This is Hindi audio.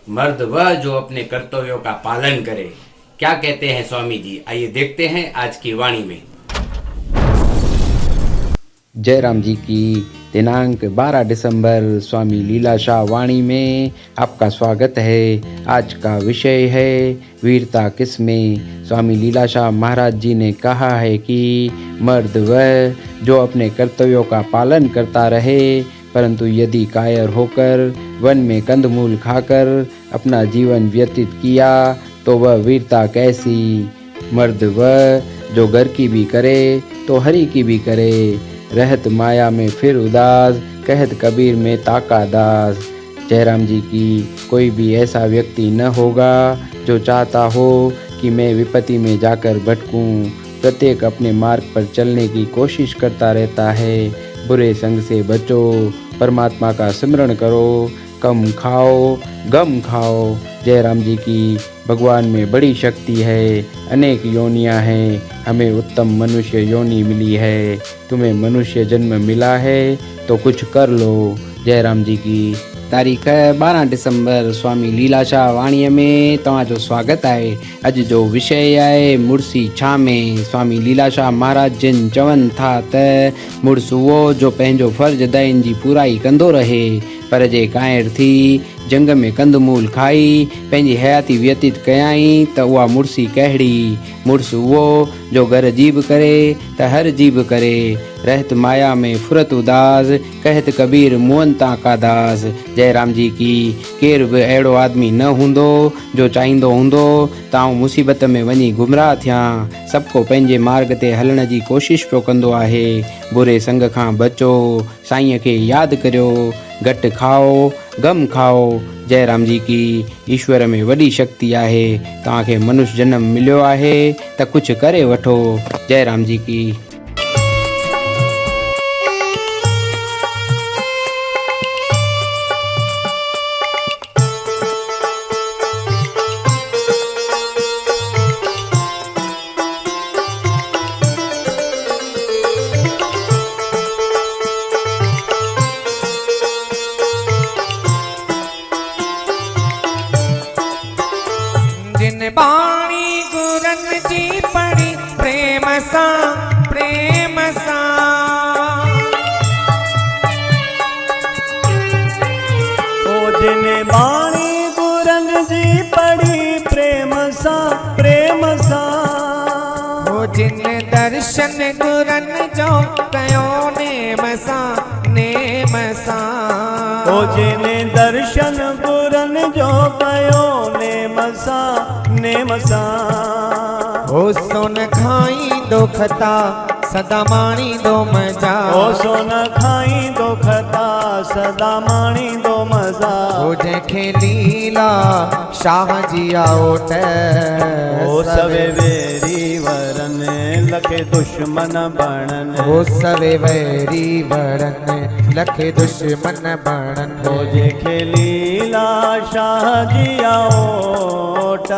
मर्द वह जो अपने कर्तव्यों का पालन करे। क्या कहते हैं स्वामी जी, आइए देखते हैं आज की वाणी में। जयराम जी की दिनांक 12 दिसंबर स्वामी लीलाशाह वाणी में आपका स्वागत है। आज का विषय है वीरता किसमें। स्वामी लीलाशाह महाराज जी ने कहा है कि मर्द वह जो अपने कर्तव्यों का पालन करता रहे, परंतु यदि कायर होकर वन में कंदमूल खाकर अपना जीवन व्यतीत किया तो वह वीरता कैसी। मर्द वह जो घर की भी करे तो हरि की भी करे, रहत माया में फिर उदास, कहत कबीर में ताका दास। जयराम जी की कोई भी ऐसा व्यक्ति न होगा जो चाहता हो कि मैं विपत्ति में जाकर भटकूं। प्रत्येक अपने मार्ग पर चलने की कोशिश करता रहता है। बुरे संग से बचो, परमात्मा का सिमरण करो, कम खाओ गम खाओ। जयराम जी की भगवान में बड़ी शक्ति है, अनेक योनियां हैं, हमें उत्तम मनुष्य योनि मिली है। तुम्हें मनुष्य जन्म मिला है तो कुछ कर लो। जयराम जी की। तारीख़ 12 दिसंबर स्वामी लीलाशाह वाणीअ में तव्हांजो स्वागत आहे। अॼु जो विषय आहे मुड़सी छा में। स्वामी लीलाशाह महाराज जिन चवनि था त मुड़स उहो जो पंहिंजो फर्ज़ दइन जी पूराई कंदो रहे, पर जे काइर थी जंग में कंदमूल खाई पंहिंजी हयाती व्यतीत कयाई त उहा मुड़सी कहिड़ी। मुड़स उहो जो घर जी बि करे त हर जी बि करे, रहत माया में फुरत उदास, कहत कबीर मुअन ता का दास। जयराम जी की। केर बि अहिड़ो आदमी न हूंदो जो चाहींदो हूंदो त आउं मुसीबत में वञी गुमराह थियां। सभु को पंहिंजे मार्ग ते हलण जी कोशिश पियो कंदो आहे। बुरे संग खां बचो, साईंअ खे यादि करियो, घटि खाओ गम खाओ। जयराम जी की। ईश्वर में वॾी शक्ति आहे। तव्हांखे मनुष्य जन्म मिलियो आहे त कुझु करे वठो। जयराम जी की। जिन बाणी गुरन जी पढ़ी प्रेम सा प्रेम सा, ओ जिन बाणी गुरन जी पढ़ी प्रेम सा प्रेम सा, हो जिन दर्शन गुरन जो कयो नेम सा नेम सा, ओ जिन दर्शन गुरन जो कयो नेम सा नेम सा, हो सोन खाई दुखता सदा माणी दो मजा, ओ सोन खाई दुखता सदा माणी दो मजा, हो जंहिंखे लीला शाह जी ओट, ओ सवे वेरी वरन लखे दुश्मन बणन, हो सवे वैरी वरन लखे दुश्मन बणन, ओ जंहिंखे लीला शाह जी ओट।